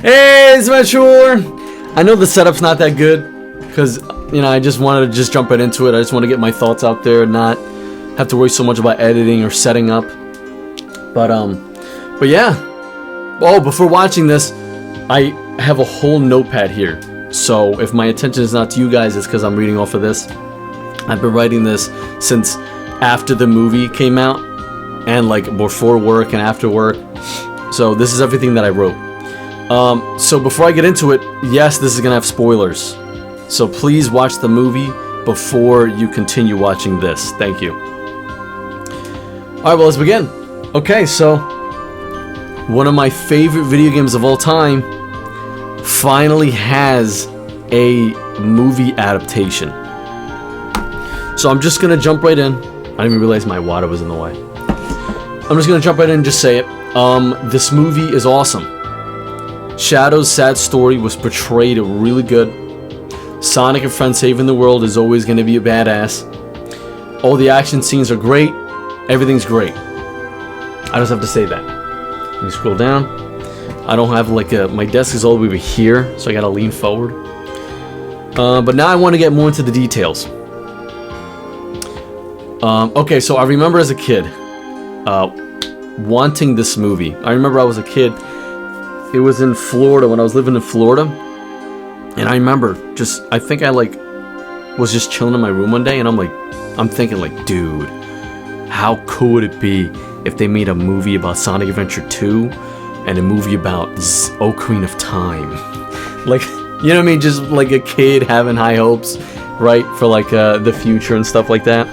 Hey, it's Adventureruler. I know the setup's not that good because, you know, I just wanted to just jump right into it. I just want to get my thoughts out there and not have to worry so much about editing or setting up. But yeah. Oh, before watching this, I have a whole notepad here. So if my attention is not to you guys, it's because I'm reading off of this. I've been writing this since after the movie came out and like before work and after work. So this is everything that I wrote. So before I get into it, yes, this is gonna have spoilers. So please watch the movie before you continue watching this. Thank you. Alright, well, let's begin. Okay, so one of my favorite video games of all time finally has a movie adaptation. So I'm just gonna jump right in. I didn't even realize my water was in the way. I'm just gonna jump right in and just say it. This movie is awesome. Shadow's sad story was portrayed really good. Sonic and friends saving the world is always going to be a badass. All the action scenes are great. Everything's great. I just have to say that. Let me scroll down. I don't have like my desk is all the way over here, so I gotta lean forward. But now I want to get more into the details. Okay, so I remember as a kid wanting this movie. I remember I was a kid. It was in Florida when I was living in Florida, and I remember I think I like was just chilling in my room one day, and I'm thinking like, dude, how cool would it be if they made a movie about Sonic Adventure 2 and a movie about Ocarina of Time? Like, you know what I mean? Just like a kid having high hopes, right, for like the future and stuff like that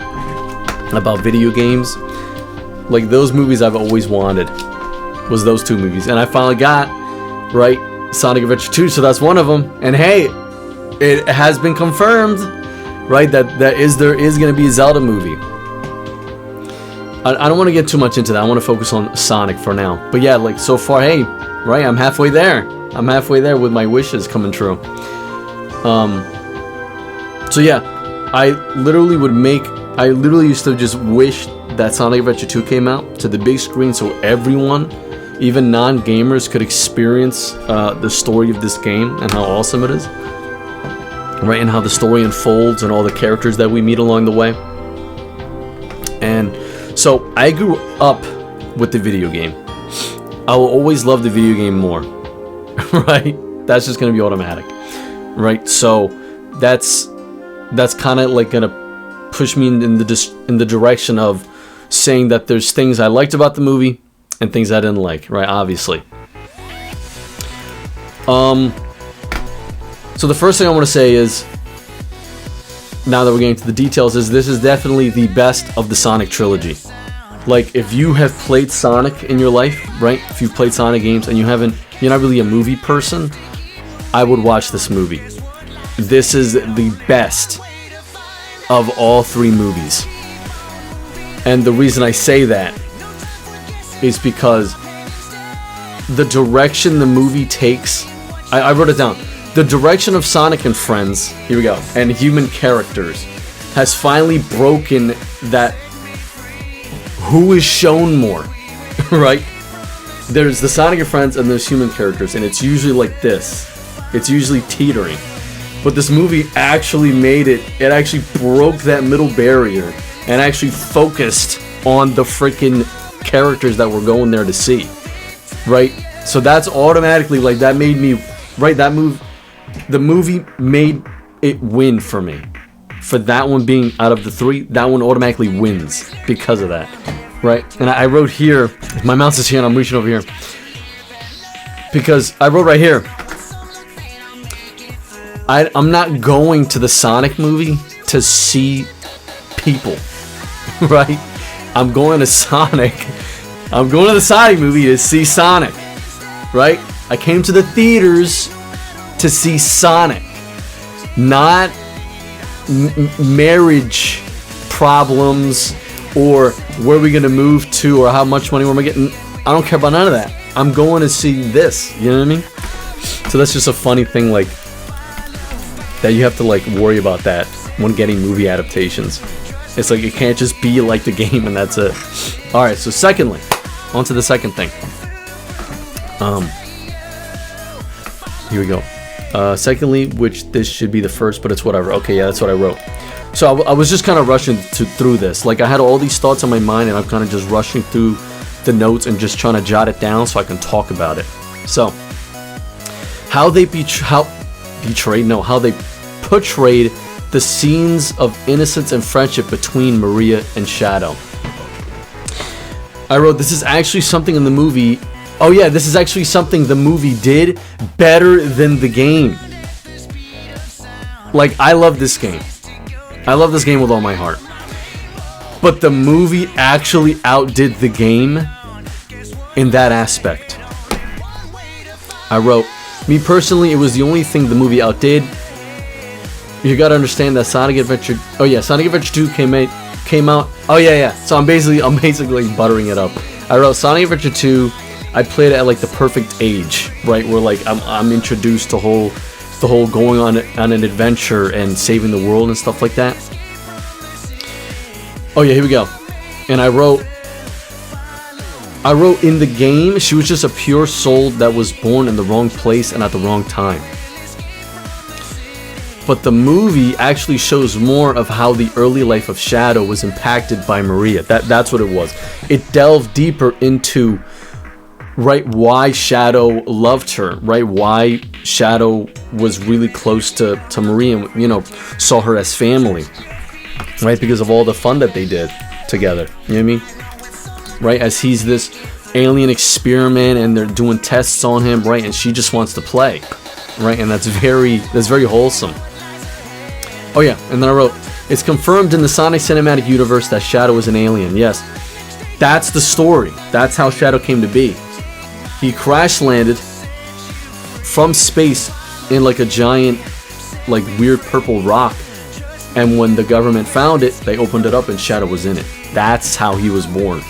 about video games. Like those movies I've always wanted was those two movies, and I finally got right Sonic Adventure 2, so that's one of them. And hey, it has been confirmed, right, that there is going to be a Zelda movie. I don't want to get too much into that. I want to focus on Sonic for now. But yeah, like so far, hey, right, I'm halfway there. I'm halfway there with my wishes coming true. So yeah, I literally used to just wish that Sonic Adventure 2 came out to the big screen so everyone, even non-gamers, could experience the story of this game and how awesome it is, right? And how the story unfolds and all the characters that we meet along the way. And so I grew up with the video game. I will always love the video game more, right? That's just gonna be automatic, right? So that's kind of like gonna push me in the direction of saying that there's things I liked about the movie and things I didn't like, right? Obviously. So the first thing I want to say is, now that we're getting to the details, is this is definitely the best of the Sonic trilogy. Like, if you have played Sonic in your life, right? If you've played Sonic games and you're not really a movie person, I would watch this movie. This is the best of all three movies. And the reason I say that is because the direction the movie takes, I wrote it down. The direction of Sonic and friends, here we go, and human characters has finally broken that who is shown more, right? There's the Sonic and friends and there's human characters, and it's usually like this. It's usually teetering. But this movie actually made it actually broke that middle barrier and actually focused on the freaking characters that we're going there to see, right? So that's automatically, like, that made me, right, the movie made it win for me. For that one being out of the three, that one automatically wins because of that, right? And I wrote here, my mouse is here and I'm reaching over here, because I wrote right here, I'm not going to the Sonic movie to see people, right? I'm going to the Sonic movie to see Sonic, right? I came to the theaters to see Sonic, not marriage problems or where we're gonna move to or how much money we're getting. I don't care about none of that. I'm going to see this, you know what I mean? So that's just a funny thing, like, that you have to like worry about that when getting movie adaptations. It's like it can't just be like the game and that's it. Alright, so secondly, on to the second thing. Here we go. Secondly, which this should be the first, but it's what I wrote. Okay, yeah, that's what I wrote. So I was just kind of rushing through this. Like, I had all these thoughts on my mind, and I'm kind of just rushing through the notes and just trying to jot it down so I can talk about it. So, how they portrayed the scenes of innocence and friendship between Maria and Shadow. I wrote, this is actually something in the movie. Oh yeah, this is actually something the movie did better than the game. Like, I love this game. I love this game with all my heart. But the movie actually outdid the game in that aspect. I wrote, me personally, it was the only thing the movie outdid. You gotta understand that Sonic Adventure... Oh yeah, Sonic Adventure 2 came out... Oh yeah. So I'm basically buttering it up. I wrote Sonic Adventure 2... I played it at like the perfect age, right? Where like I'm introduced to the whole going on an adventure and saving the world and stuff like that. Oh yeah, here we go. And I wrote in the game, she was just a pure soul that was born in the wrong place and at the wrong time. But the movie actually shows more of how the early life of Shadow was impacted by Maria. That's what it was. It delved deeper into, right, why Shadow loved her, right? Why Shadow was really close to Maria and, you know, saw her as family, right? Because of all the fun that they did together, you know what I mean? Right? As he's this alien experiment and they're doing tests on him, right? And she just wants to play, right? And that's very wholesome. Oh yeah, and then I wrote, it's confirmed in the Sonic Cinematic Universe that Shadow is an alien. Yes, that's the story. That's how Shadow came to be. He crash landed from space in like a giant, like weird purple rock. And when the government found it, they opened it up and Shadow was in it. That's how he was born.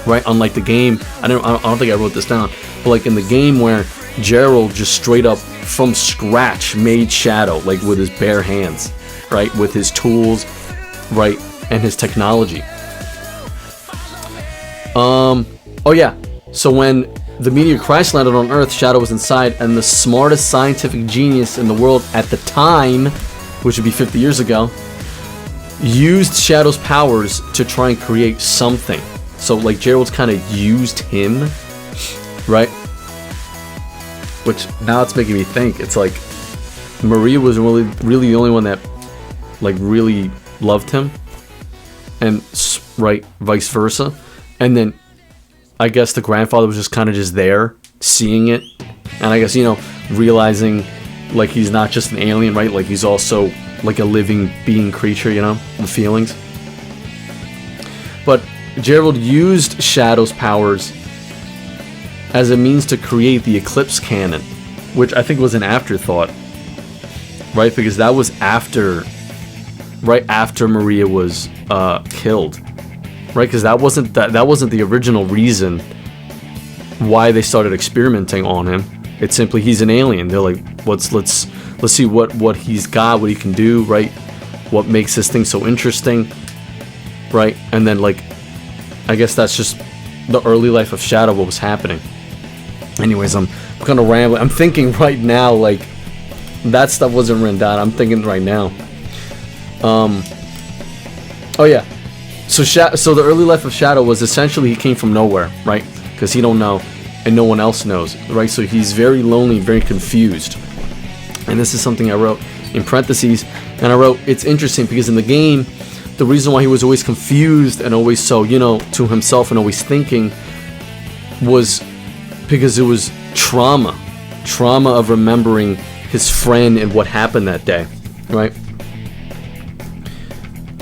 Right? Unlike the game, I don't think I wrote this down, but like in the game where Gerald just straight up from scratch made Shadow, like with his bare hands, right? With his tools, right? And his technology. Oh yeah. So when the meteor crash landed on Earth, Shadow was inside, and the smartest scientific genius in the world at the time, which would be 50 years ago, used Shadow's powers to try and create something. So like Gerald's kind of used him, right? Which now it's making me think. It's like Maria was really the only one that like really loved him, and right, vice versa. And then I guess the grandfather was just kind of just there, seeing it, and I guess, you know, realizing like he's not just an alien, right? Like he's also like a living being creature, you know, with feelings. But Gerald used Shadow's powers as a means to create the Eclipse Cannon, which I think was an afterthought, right? Because that was right after Maria was killed, right? Because that wasn't the original reason why they started experimenting on him. It's simply he's an alien. They're like, let's see what he's got, what he can do, right? What makes this thing so interesting, right? And then like, I guess that's just the early life of Shadow, what was happening. Anyways, I'm kind of rambling. I'm thinking right now, like, that stuff wasn't written down. I'm thinking right now. Oh yeah. So the early life of Shadow was essentially he came from nowhere, right? Because he don't know, and no one else knows, right? So he's very lonely, very confused. And this is something I wrote in parentheses. And I wrote, it's interesting because in the game, the reason why he was always confused and always so, you know, to himself and always thinking was because it was trauma of remembering his friend and what happened that day, right?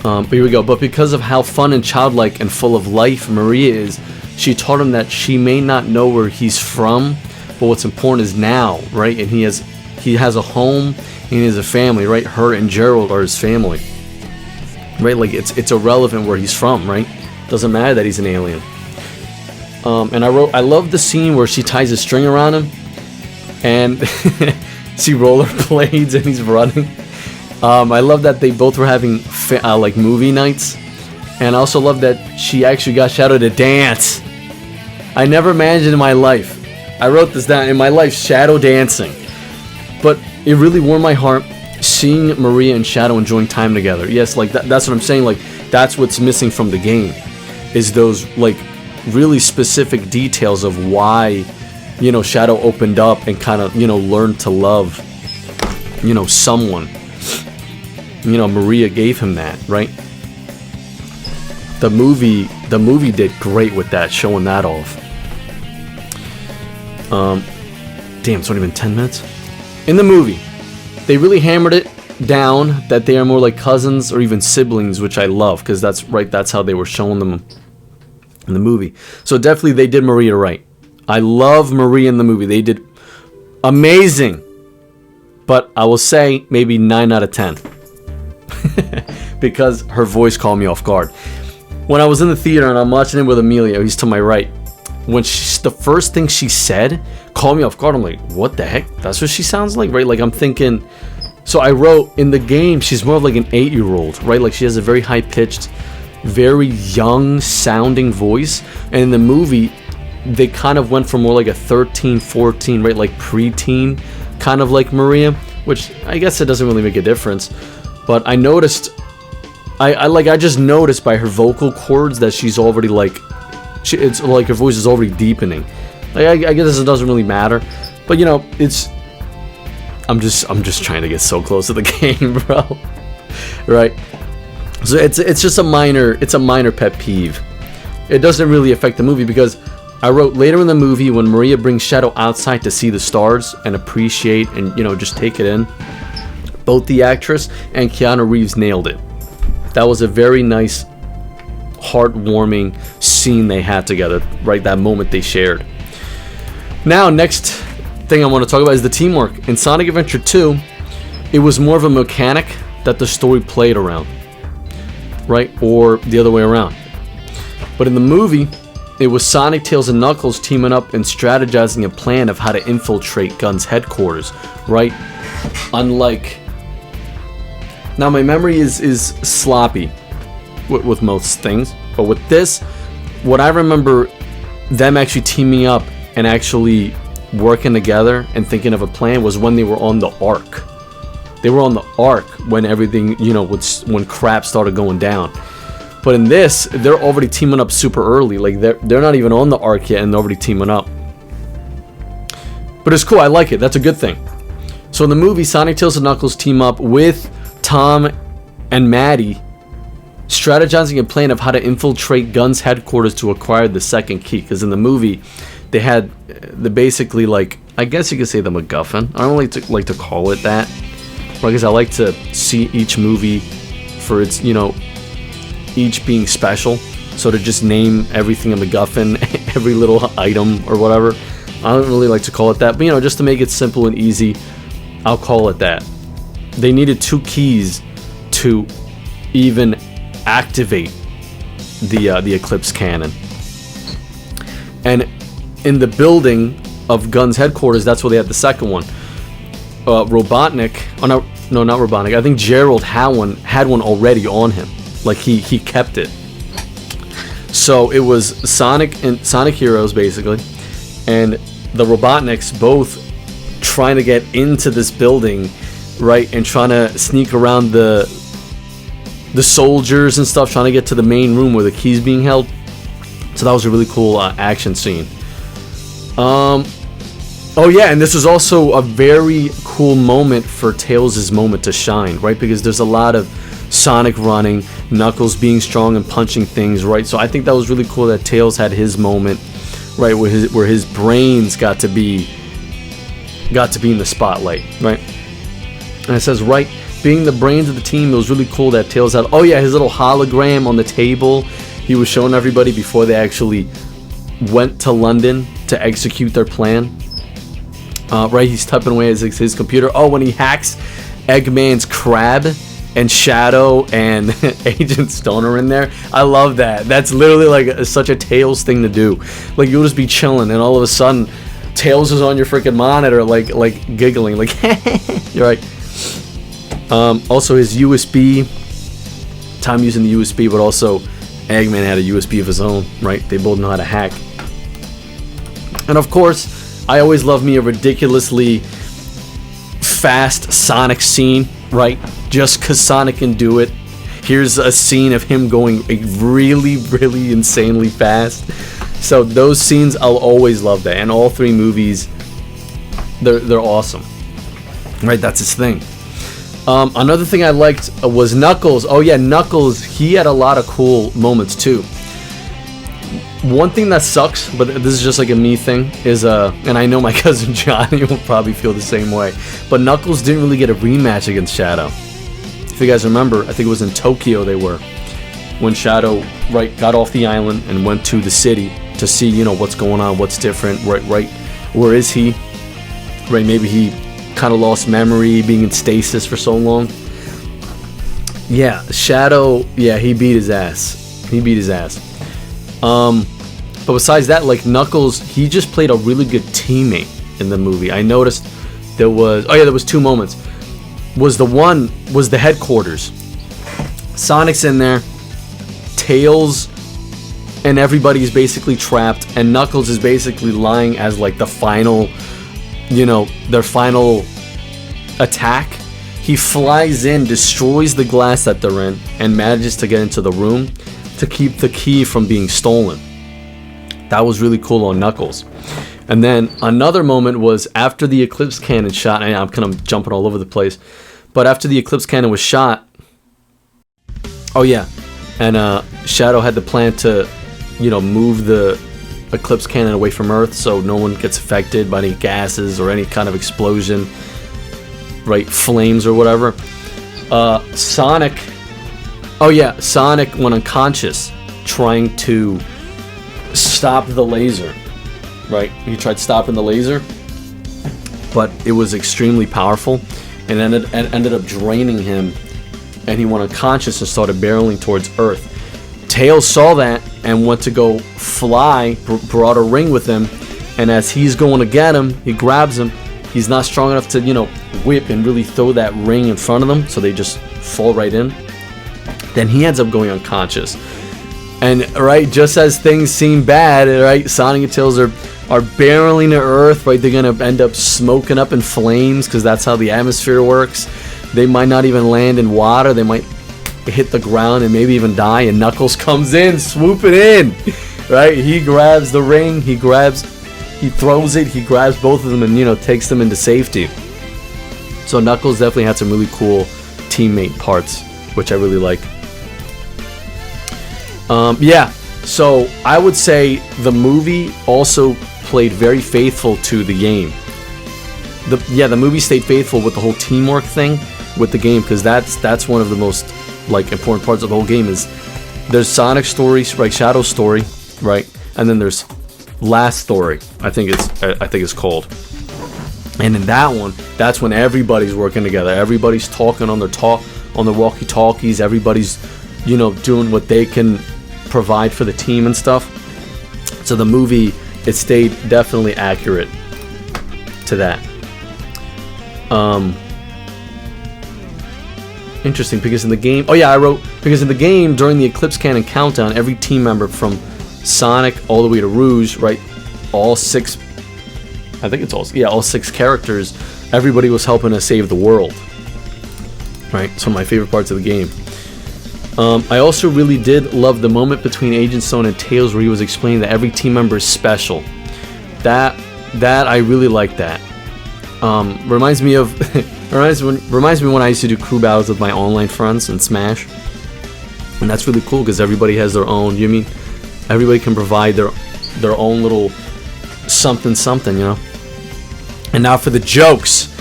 But here we go. But because of how fun and childlike and full of life Maria is, she taught him that she may not know where he's from, but what's important is now, right? And he has a home and he has a family, right? Her and Gerald are his family, right? Like it's irrelevant where he's from, right? Doesn't matter that he's an alien. And I love the scene where she ties a string around him and she rollerblades and he's running. I love that they both were having like movie nights, and I also love that she actually got Shadow to dance. I never imagined in my life, I wrote this down, in my life, Shadow dancing. But it really warmed my heart seeing Maria and Shadow enjoying time together. Yes, like that's what I'm saying. Like, that's what's missing from the game, is those like really specific details of why, you know, Shadow opened up and kind of, you know, learned to love, you know, someone. You know, Maria gave him that, right? The movie did great with that, showing that off. Damn, it's only been 10 minutes. In the movie, they really hammered it down that they are more like cousins or even siblings, which I love, because that's how they were showing them in the movie. So definitely they did Maria right. I love Maria in the movie. They did amazing. But I will say maybe 9 out of 10. Because her voice caught me off guard. When I was in the theater and I'm watching it with Emilio, he's to my right. When the first thing she said caught me off guard. I'm like, what the heck? That's what she sounds like, right? Like, I'm thinking. So I wrote, in the game, she's more of like an 8-year-old, right? Like, she has a very high-pitched, very young sounding voice. And in the movie, they kind of went for more like a 13, 14, right? Like preteen, kind of like Maria, which I guess it doesn't really make a difference. But I noticed, I just noticed by her vocal cords that she's already like, it's like her voice is already deepening. Like, I guess it doesn't really matter, but you know, I'm just trying to get so close to the game, bro. Right? So it's just a minor pet peeve. It doesn't really affect the movie, because I wrote, later in the movie when Maria brings Shadow outside to see the stars and appreciate and, you know, just take it in, both the actress and Keanu Reeves nailed it. That was a very nice, heartwarming scene they had together, right? That moment they shared. Now, next thing I want to talk about is the teamwork. In Sonic Adventure 2, it was more of a mechanic that the story played around, right? Or the other way around. But in the movie, it was Sonic, Tails, and Knuckles teaming up and strategizing a plan of how to infiltrate Gun's headquarters, right? Unlike... Now, my memory is sloppy with most things, but with this, what I remember them actually teaming up and actually working together and thinking of a plan was when they were on the Ark. They were on the Ark when everything, you know, when crap started going down. But in this, they're already teaming up super early. Like, they're not even on the Ark yet and they're already teaming up. But it's cool. I like it. That's a good thing. So in the movie, Sonic, Tails, and Knuckles team up with Tom and Maddie, strategizing a plan of how to infiltrate Gun's headquarters to acquire the second key. Because in the movie, they had basically, like, I guess you could say the MacGuffin. I don't like to call it that, because I like to see each movie for its, you know, each being special. So to just name everything a MacGuffin, every little item or whatever, I don't really like to call it that. But, you know, just to make it simple and easy, I'll call it that. They needed 2 keys to even activate the Eclipse cannon. And in the building of Gun's headquarters, that's where they had the second one. Robotnik, no, not Robotnik. I think Gerald had one already on him. Like, he kept it. So it was Sonic and Sonic Heroes, basically, and the Robotniks both trying to get into this building, right, and trying to sneak around the soldiers and stuff, trying to get to the main room where the key's being held. So that was a really cool action scene. Oh yeah, and this was also a very cool moment for Tails' moment to shine, right? Because there's a lot of Sonic running, Knuckles being strong and punching things, right? So I think that was really cool that Tails had his moment, right, where his brains got to be in the spotlight, right? And it says, right, being the brains of the team, it was really cool that Tails had, oh yeah, his little hologram on the table. He was showing everybody before they actually went to London to execute their plan. Right, he's typing away at his computer. Oh, when he hacks Eggman's crab and Shadow and Agent Stoner in there. I love that. That's literally like such a Tails thing to do. Like, you'll just be chilling and all of a sudden Tails is on your freaking monitor like giggling, like you're right. Also his USB, Tom using the USB, but also Eggman had a USB of his own, right? They both know how to hack. And of course, I always love me a ridiculously fast Sonic scene, right? Just because Sonic can do it. Here's a scene of him going really, really insanely fast. So those scenes, I'll always love that. And all three movies, they're awesome. Right, that's his thing. Another thing I liked was Knuckles. Oh yeah, Knuckles, he had a lot of cool moments too. One thing that sucks, but this is just like a me thing, is and I know my cousin Johnny will probably feel the same way, but Knuckles didn't really get a rematch against Shadow. If you guys remember, I think it was in Tokyo they were, when Shadow, right, got off the island and went to the city to see, you know, what's going on, what's different, right, where is he? Right, maybe he kind of lost memory, being in stasis for so long. Yeah, Shadow, yeah, he beat his ass. But besides that, like, Knuckles, he just played a really good teammate in the movie. I noticed there was two moments. Was the headquarters. Sonic's in there, Tails and everybody's basically trapped, and Knuckles is basically lying as like the final, you know, their final attack. He flies in, destroys the glass that they're in, and manages to get into the room to keep the key from being stolen. That was really cool on Knuckles. And then another moment was after the Eclipse Cannon shot, and I'm kind of jumping all over the place, but after the Eclipse Cannon was shot, oh yeah, and Shadow had the plan to, you know, move the Eclipse Cannon away from Earth so no one gets affected by any gases or any kind of explosion, right, flames or whatever. Sonic went unconscious trying to stop the laser, right? He tried stopping the laser, but it was extremely powerful and ended up draining him, and he went unconscious and started barreling towards Earth. Tails saw that and went to go fly, brought a ring with him, and as he's going to get him, he grabs him. He's not strong enough to, you know, whip and really throw that ring in front of them, so they just fall right in. Then he ends up going unconscious. And, right, just as things seem bad, right, Sonic and Tails are barreling to Earth, right? They're going to end up smoking up in flames because that's how the atmosphere works. They might not even land in water. They might hit the ground and maybe even die. And Knuckles comes in, swooping in, right? He grabs the ring. He throws it. He grabs both of them and, you know, takes them into safety. So Knuckles definitely had some really cool teammate parts, which I really like. Yeah, so I would say the movie also played very faithful to the game. The movie stayed faithful with the whole teamwork thing with the game, because that's one of the most like important parts of the whole game. Is there's Sonic's story, right, Shadow's story, right, and then there's Last Story, I think it's called. And in that one, that's when everybody's working together. Everybody's talking on the walkie-talkies. Everybody's, you know, doing what they can provide for the team and stuff. So the movie, it stayed definitely accurate to that. Interesting, because in the game, because in the game, during the Eclipse Cannon countdown, every team member from Sonic all the way to Rouge, right, all six characters, everybody was helping to save the world, right? Some of my favorite parts of the game. I also really did love the moment between Agent Stone and Tails where he was explaining that every team member is special. That I really like that. Reminds me when I used to do crew battles with my online friends in Smash, and that's really cool because everybody has their own. Everybody can provide their own little something, you know. And now for the jokes.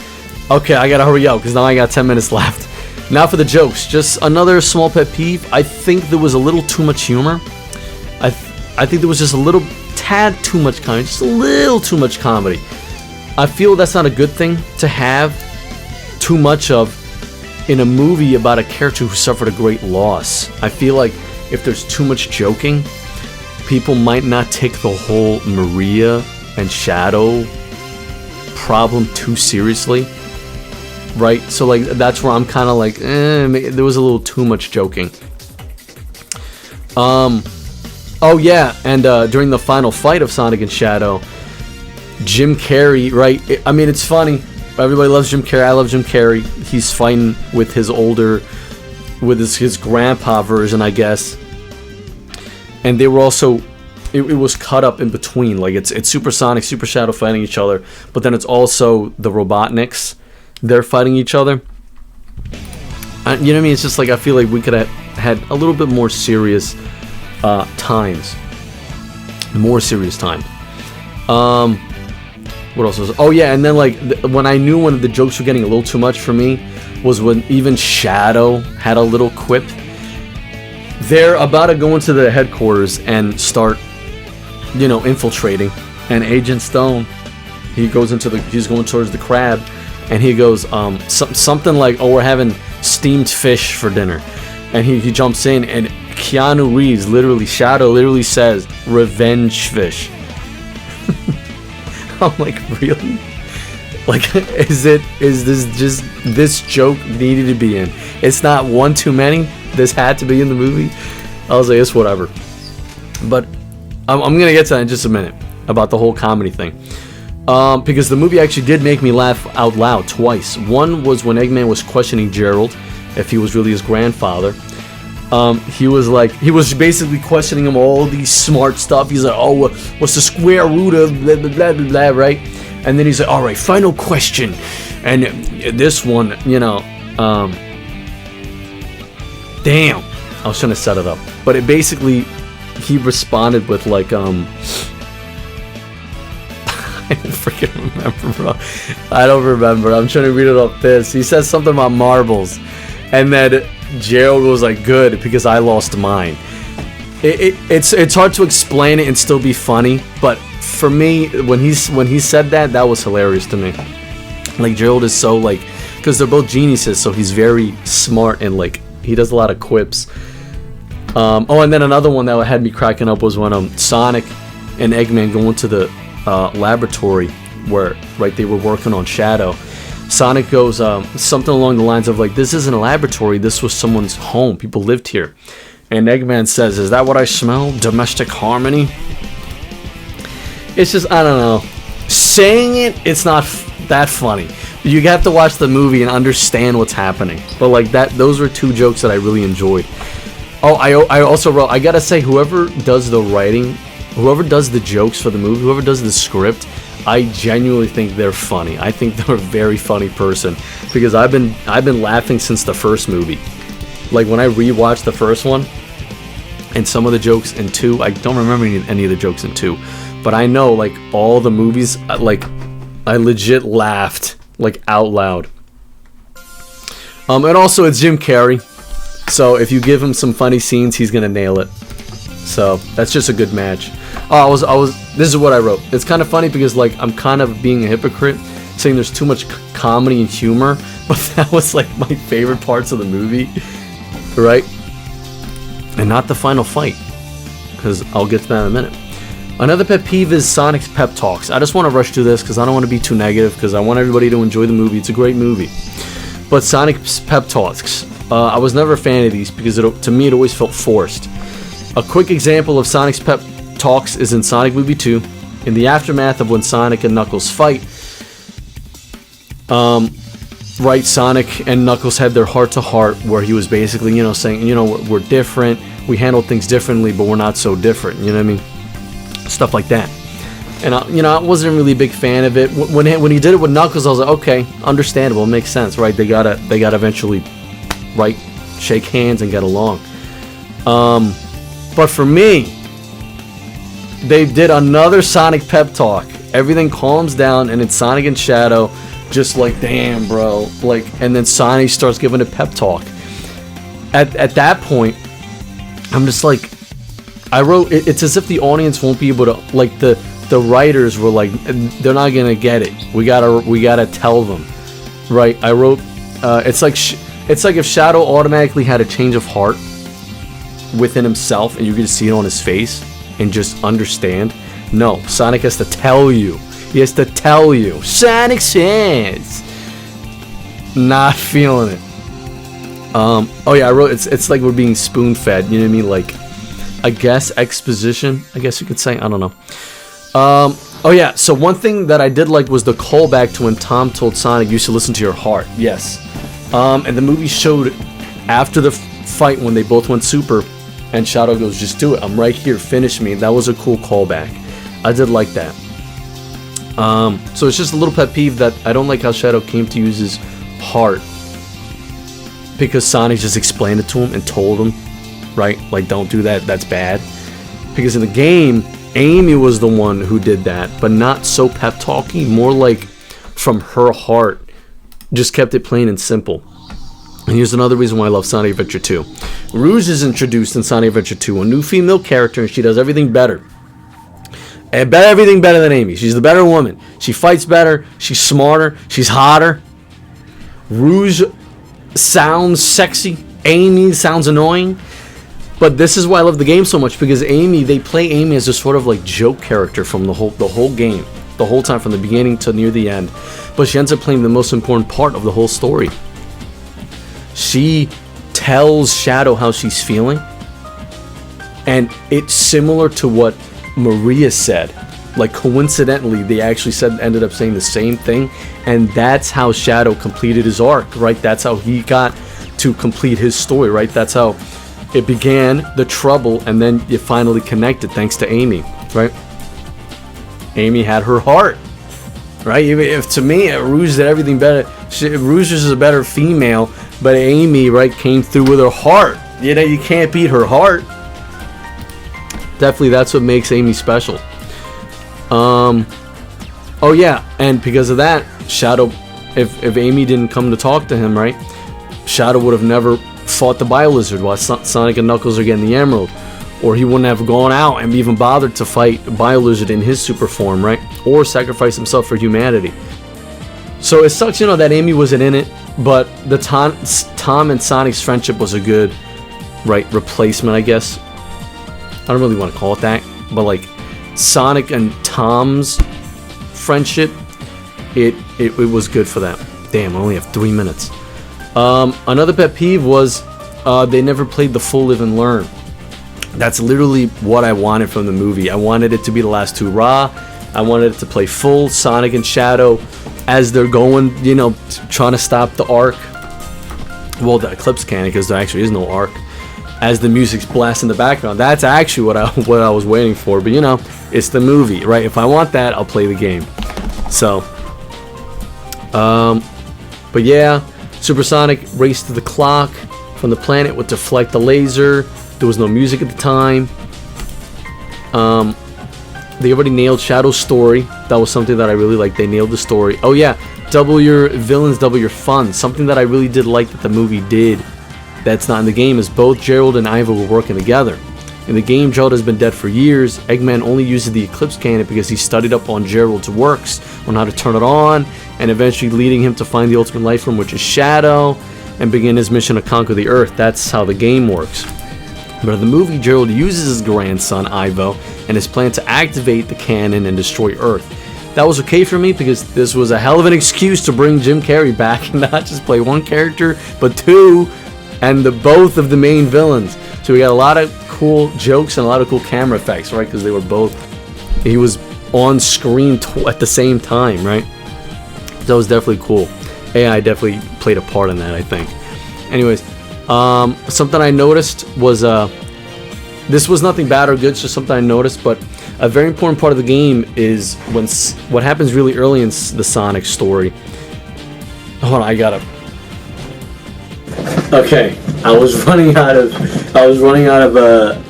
Okay, I gotta hurry up because now I got 10 minutes left. Now for the jokes. Just another small pet peeve. I think there was a little too much humor. I think there was just a little tad too much comedy. Just a little too much comedy. I feel that's not a good thing to have too much of in a movie about a character who suffered a great loss. I feel like if there's too much joking, people might not take the whole Maria and Shadow problem too seriously, right? So like that's where I'm kind of like, there was a little too much joking. Oh yeah, and during the final fight of Sonic and Shadow, Jim Carrey, right? I mean, it's funny. everybody loves Jim Carrey. I love Jim Carrey. He's fighting with his older, with his grandpa version, I guess. And they were also, it was cut up in between. Like it's Super Sonic, Super Shadow fighting each other, but then it's also the Robotniks. They're fighting each other. You know what I mean? It's just like I feel like we could have had a little bit more serious times. More serious times. What else was? Oh yeah, and then like when I knew when the jokes were getting a little too much for me was when even Shadow had a little quip. They're about to go into the headquarters and start, you know, infiltrating. And Agent Stone, he's going towards the crab, and he goes something like, "Oh, we're having steamed fish for dinner," and he jumps in, and Keanu Reeves Shadow literally says, "Revenge fish." I'm like, really? Like, is this just this joke needed to be in? It's not one too many. This had to be in the movie. I was like, it's whatever. But I'm gonna get to that in just a minute about the whole comedy thing, because the movie actually did make me laugh out loud twice. One was when Eggman was questioning Gerald if he was really his grandfather. He was basically questioning him all these smart stuff. He's like, "Oh, what's the square root of blah blah blah blah blah," right? And then he's like, "All right, final question." And this one, you know, damn, I was trying to set it up, but it basically, he responded with like, I don't freaking remember, bro. I don't remember. I'm trying to read it off this. He says something about marbles, and then Gerald was like, "Good, because I lost mine." It's hard to explain it and still be funny, but for me, when he said that was hilarious to me. Like, Gerald is so like, because they're both geniuses, so he's very smart and like he does a lot of quips. Oh, and then another one that had me cracking up was when Sonic and Eggman go into the laboratory where they were working on Shadow. Sonic goes something along the lines of like, "This isn't a laboratory, this was someone's home, people lived here." And Eggman says, "Is that what I smell? Domestic harmony?" It's just, I don't know, saying it's not that funny. You have to watch the movie and understand what's happening. But like those were two jokes that I really enjoyed. Oh, I also wrote, I gotta say, whoever does the writing, whoever does the jokes for the movie, whoever does the script, I genuinely think they're funny. I think they're a very funny person, because I've been laughing since the first movie. Like when I rewatched the first one, and some of the jokes in 2, I don't remember any of the jokes in 2, but I know like all the movies, like I legit laughed like out loud. And also it's Jim Carrey, so if you give him some funny scenes, he's gonna nail it. So that's just a good match. Oh, this is what I wrote. It's kind of funny because like I'm kind of being a hypocrite saying there's too much comedy and humor, but that was like my favorite parts of the movie, right? And not the final fight, because I'll get to that in a minute. Another pet peeve is Sonic's pep talks. I just want to rush through this because I don't want to be too negative, because I want everybody to enjoy the movie. It's a great movie. But Sonic's pep talks, I was never a fan of these because to me it always felt forced. A quick example of Sonic's pep talks is in Sonic Movie 2. In the aftermath of when Sonic and Knuckles fight, Sonic and Knuckles had their heart-to-heart where he was basically, you know, saying, you know, we're different, we handle things differently, but we're not so different, you know what I mean? Stuff like that. And, you know, I wasn't really a big fan of it. When he did it with Knuckles, I was like, okay, understandable, it makes sense, right? They gotta eventually, right, shake hands and get along. But for me, they did another Sonic pep talk. Everything calms down, and it's Sonic and Shadow, just like, damn, bro. Like, and then Sonic starts giving a pep talk. At that point, I'm just like, I wrote, it's as if the audience won't be able to, like, the writers were like, they're not gonna get it. We gotta tell them, right? I wrote, it's like if Shadow automatically had a change of heart within himself, and you could see it on his face and just understand. No, Sonic has to tell you. He has to tell you. Sonic says, not feeling it. Oh yeah, I wrote, it's like we're being spoon-fed. You know what I mean? Like, I guess exposition. I guess you could say. I don't know. Oh yeah, so one thing that I did like was the callback to when Tom told Sonic, "You should listen to your heart." Yes. And the movie showed after the fight when they both went super, and Shadow goes, "Just do it. I'm right here. Finish me." That was a cool callback. I did like that. So it's just a little pet peeve that I don't like how Shadow came to use his heart, because Sonic just explained it to him and told him, right? Like, don't do that. That's bad. Because in the game, Amy was the one who did that, but not so pep talky, more like from her heart. Just kept it plain and simple. And here's another reason why I love Sonic Adventure 2. Rouge is introduced in Sonic Adventure 2, a new female character, and she does everything better. And everything better than Amy. She's the better woman. She fights better. She's smarter. She's hotter. Rouge sounds sexy. Amy sounds annoying. But this is why I love the game so much, because Amy, they play Amy as a sort of like joke character from the whole game, the whole time from the beginning to near the end. But she ends up playing the most important part of the whole story. She tells Shadow how she's feeling, and it's similar to what Maria said. Like, coincidentally, they actually ended up saying the same thing, and that's how Shadow completed his arc, right? That's how he got to complete his story, right? That's how it began, the trouble, and then it finally connected thanks to Amy, right? Amy had her heart, right? If to me, Rouge did everything better. Rouge is a better female, but Amy, right, came through with her heart. You know, you can't beat her heart. Definitely, that's what makes Amy special. Oh yeah, and because of that, Shadow, if Amy didn't come to talk to him, right, Shadow would have never fought the Bio-Lizard while Sonic and Knuckles are getting the Emerald, or he wouldn't have gone out and even bothered to fight Bio-Lizard in his super form, right, or sacrifice himself for humanity. So it sucks, you know, that Amy wasn't in it, but the Tom and Sonic's friendship was a good, right, replacement, I guess. I don't really want to call it that, but like Sonic and Tom's friendship, it was good for them. Damn, I only have 3 minutes. Another pet peeve was they never played the full Live and Learn. That's literally what I wanted from the movie. I wanted it to be the last two Ra. I wanted it to play full Sonic and Shadow as they're going, you know, trying to stop the arc. Well, the Eclipse cannon, because there actually is no arc. As the music's blasting in the background, that's actually what I was waiting for. But you know, it's the movie, right? If I want that, I'll play the game. So, but yeah, Supersonic raced to the clock from the planet with Deflect the laser. There was no music at the time. They already nailed Shadow's story. That was something that I really liked. They nailed the story. Oh yeah, double your villains, double your fun. Something that I really did like that the movie did that's not in the game is both Gerald and Ivo were working together. In the game, Gerald has been dead for years. Eggman only uses the Eclipse Cannon because he studied up on Gerald's works on how to turn it on, and eventually leading him to find the ultimate life form, which is Shadow, and begin his mission to conquer the Earth. That's how the game works. But in the movie, Gerald uses his grandson, Ivo, and his plan to activate the cannon and destroy Earth. That was okay for me because this was a hell of an excuse to bring Jim Carrey back and not just play one character, but two, and both of the main villains. So we got a lot of cool jokes and a lot of cool camera effects, right? Because they were both, he was on screen at the same time, right? That was definitely cool. AI definitely played a part in that, I think. Anyways, something I noticed was, this was nothing bad or good, it's just something I noticed, but a very important part of the game is when what happens really early in the Sonic story. Hold on, I gotta. Okay, I was running out of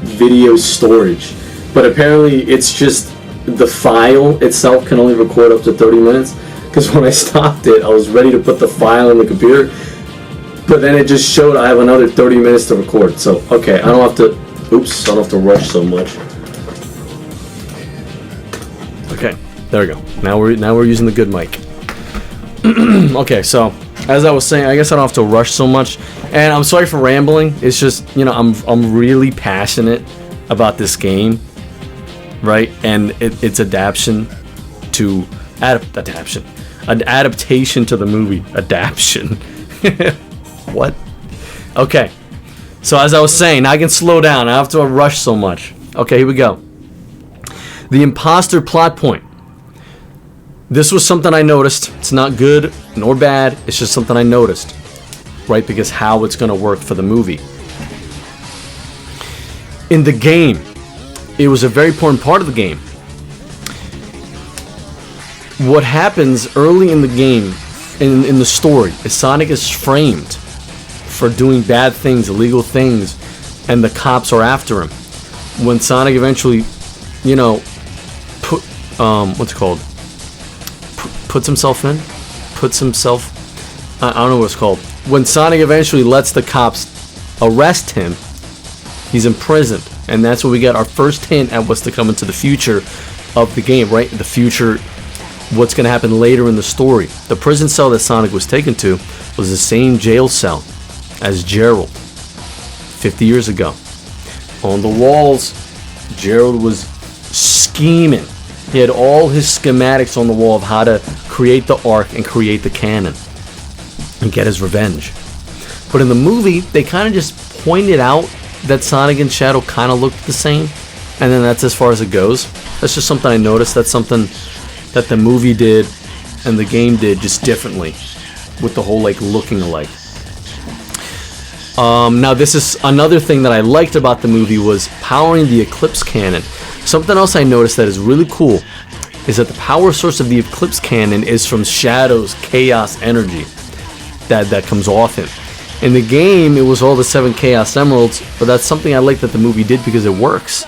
video storage, but apparently it's just the file itself can only record up to 30 minutes. Because when I stopped it, I was ready to put the file in the computer, but then it just showed I have another 30 minutes to record. So okay, I don't have to. Oops, I don't have to rush so much. Okay, there we go. Now we're using the good mic. Okay, so as I was saying, I guess I don't have to rush so much. And I'm sorry for rambling. It's just, you know, I'm really passionate about this game, right? And its adaptation to an adaptation to the movie. Adaptation. What? Okay. So as I was saying, now I can slow down. I don't have to rush so much. Okay, here we go. The imposter plot point. This was something I noticed. It's not good nor bad. It's just something I noticed, right? Because how it's going to work for the movie. In the game, it was a very important part of the game. What happens early in the game, in the story, is Sonic is framed for doing bad things, illegal things, and the cops are after him. When Sonic eventually, you know, puts himself in? I don't know what it's called. When Sonic eventually lets the cops arrest him, he's imprisoned. And that's where we get our first hint at what's to come into the future of the game, right? The future, what's going to happen later in the story. The prison cell that Sonic was taken to was the same jail cell as Gerald 50 years ago. On the walls, Gerald was scheming. He had all his schematics on the wall of how to create the arc and create the cannon and get his revenge. But in the movie, they kind of just pointed out that Sonic and Shadow kind of looked the same, and then that's as far as it goes. That's just something I noticed. That's something that the movie did and the game did just differently with the whole like looking alike. Now this is another thing that I liked about the movie was powering the Eclipse Cannon. Something else I noticed that is really cool is that the power source of the Eclipse Cannon is from Shadow's Chaos Energy that comes off him. In the game, it was all the 7 Chaos Emeralds, but that's something I like that the movie did because it works.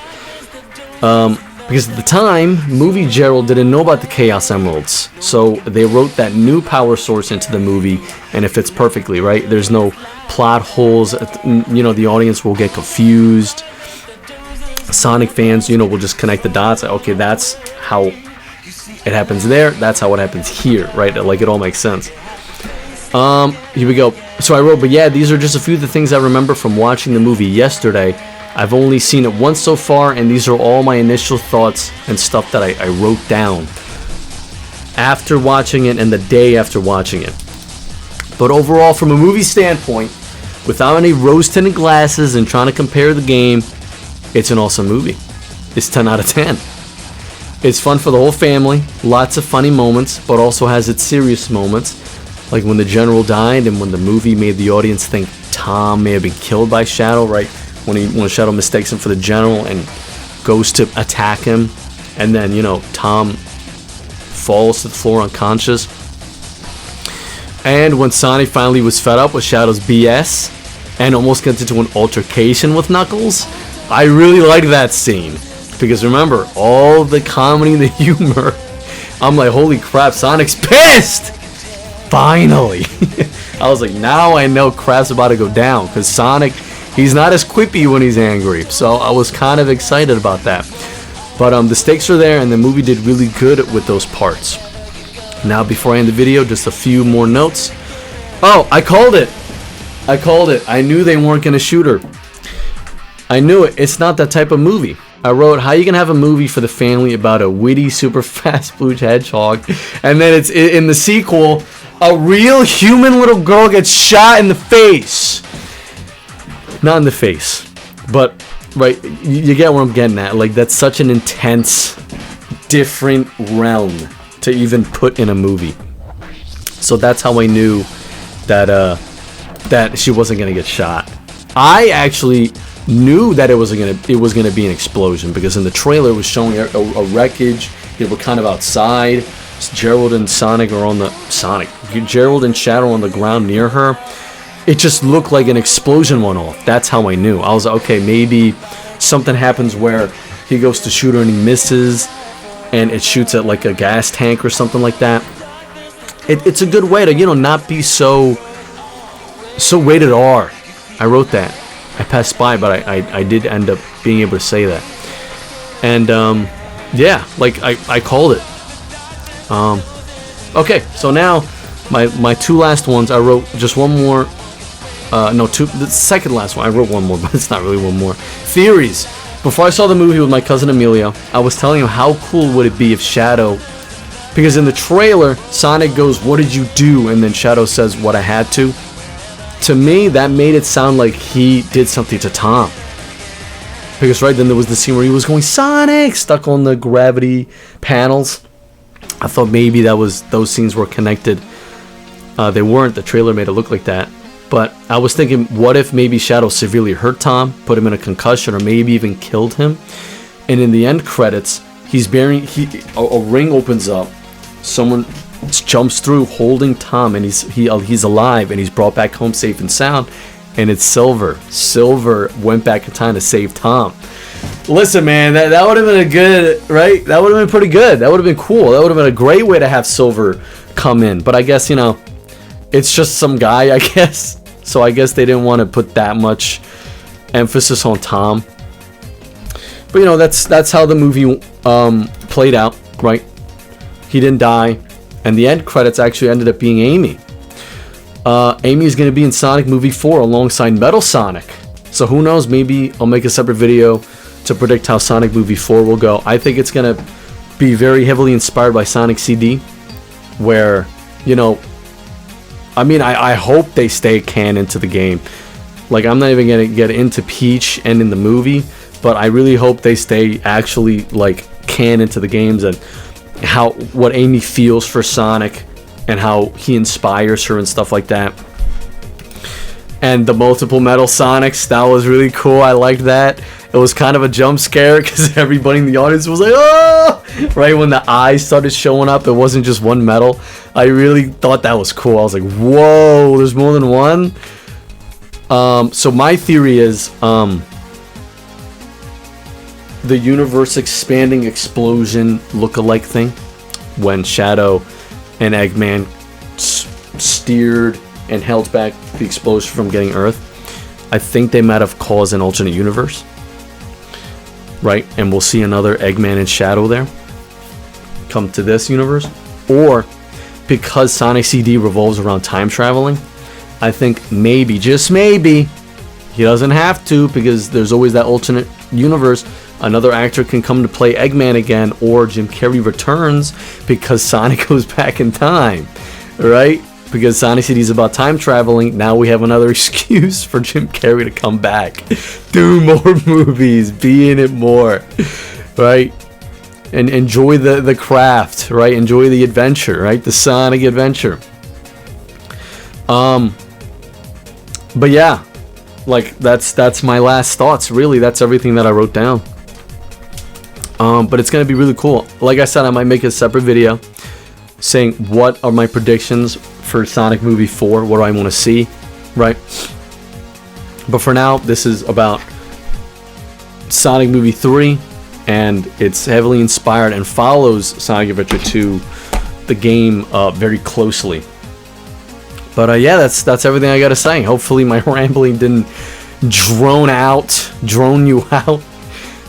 Because at the time, movie Gerald didn't know about the Chaos Emeralds, so they wrote that new power source into the movie, and it fits perfectly, right? There's no plot holes, you know, the audience will get confused. Sonic fans, you know, will just connect the dots. Okay, that's how it happens there, that's how it happens here, right? Like, it all makes sense. Here we go. So I wrote, but yeah, these are just a few of the things I remember from watching the movie yesterday. I've only seen it once so far, and these are all my initial thoughts and stuff that I wrote down after watching it and the day after watching it. But overall, from a movie standpoint, without any rose-tinted glasses and trying to compare the game, it's an awesome movie. It's 10 out of 10. It's fun for the whole family, lots of funny moments, but also has its serious moments. Like when the General died and when the movie made the audience think Tom may have been killed by Shadow, right? When Shadow mistakes him for the General and goes to attack him, and then, you know, Tom falls to the floor unconscious. And when Sonic finally was fed up with Shadow's BS and almost gets into an altercation with Knuckles, I really like that scene. Because remember, all the comedy, the humor, I'm like, holy crap, Sonic's pissed! Finally! I was like, now I know crap's about to go down, because Sonic, he's not as quippy when he's angry, so I was kind of excited about that. But the stakes are there, and the movie did really good with those parts. Now, before I end the video, just a few more notes. Oh, I called it! I knew they weren't going to shoot her. I knew it. It's not that type of movie. I wrote, how you can have a movie for the family about a witty, super fast blue hedgehog, and then it's in the sequel, a real human little girl gets shot in the face. Not in the face, but, right, you get where I'm getting at. Like, that's such an intense, different realm to even put in a movie. So that's how I knew that that she wasn't gonna get shot. I actually knew that it was gonna be an explosion, because in the trailer it was showing a wreckage. They were kind of outside. Gerald and Sonic are on the Gerald and Shadow on the ground near her. It just looked like an explosion went off. That's how I knew. I was like, okay, maybe something happens where he goes to shoot her and he misses, and it shoots at like a gas tank or something like that. It's a good way to, you know, not be so rated R. I wrote that. I passed by, but I did end up being able to say that. And yeah, like I called it. Okay, so now my two last ones. I wrote just one more. The second last one. I wrote one more, but it's not really one more. Theories. Before I saw the movie with my cousin Emilio, I was telling him how cool would it be if Shadow, because in the trailer, Sonic goes, "What did you do?" and then Shadow says, "What I had to." To me, that made it sound like he did something to Tom. Because right then there was the scene where he was going, Sonic, stuck on the gravity panels. I thought maybe those scenes were connected. They weren't. The trailer made it look like that. But I was thinking, what if maybe Shadow severely hurt Tom, put him in a concussion, or maybe even killed him? And in the end credits, a ring opens up. Someone jumps through holding Tom, and he's alive, and he's brought back home safe and sound. And it's Silver. Silver went back in time to save Tom. Listen, man, that would have been a good, right? That would have been pretty good. That would have been cool. That would have been a great way to have Silver come in. But I guess, it's just some guy, I guess. So I guess they didn't want to put that much emphasis on Tom. But that's how the movie played out, right? He didn't die, and the end credits actually ended up being Amy. Amy is going to be in Sonic Movie 4 alongside Metal Sonic. So who knows? Maybe I'll make a separate video to predict how Sonic Movie 4 will go. I think it's going to be very heavily inspired by Sonic CD, where I hope they stay canon to the game. Like, I'm not even going to get into Peach and in the movie, but I really hope they stay actually, like, canon to the games, and what Amy feels for Sonic and how he inspires her and stuff like that. And the multiple Metal Sonics, that was really cool. I liked that. It was kind of a jump scare because everybody in the audience was like, oh! Right when the eyes started showing up, it wasn't just one metal. I really thought that was cool. I was like, whoa, there's more than one? So my theory is the universe expanding explosion look-alike thing, when Shadow and Eggman steered and held back the explosion from getting Earth. I think they might have caused an alternate universe, right? And we'll see another Eggman and Shadow there come to this universe. Or because Sonic CD revolves around time traveling, I think maybe, just maybe, he doesn't have to, because there's always that alternate universe, another actor can come to play Eggman again, or Jim Carrey returns because Sonic goes back in time, right? Because Sonic CD is about time traveling. Now we have another excuse for Jim Carrey to come back, do more movies, be in it more, right? And enjoy the craft, right? Enjoy the adventure, right? The Sonic adventure. But yeah, like that's my last thoughts. Really, that's everything that I wrote down. But it's gonna be really cool. Like I said, I might make a separate video saying what are my predictions for Sonic Movie 4. What do I want to see, right? But for now, this is about Sonic Movie 3, and it's heavily inspired and follows Sonic Adventure 2, the game, very closely. But yeah, that's everything I gotta say. Hopefully my rambling didn't drone you out,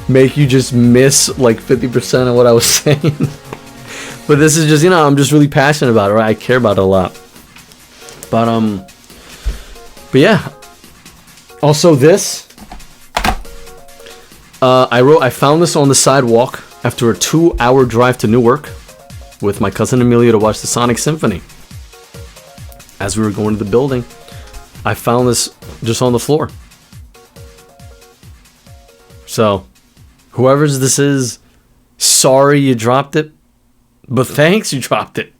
make you just miss like 50% of what I was saying. But this is just, I'm just really passionate about it, right? I care about it a lot. But yeah. Also this, I found this on the sidewalk after a 2-hour drive to Newark with my cousin Emilio to watch the Sonic Symphony. As we were going to the building, I found this just on the floor. So, whoever's this is, sorry you dropped it, but thanks you dropped it.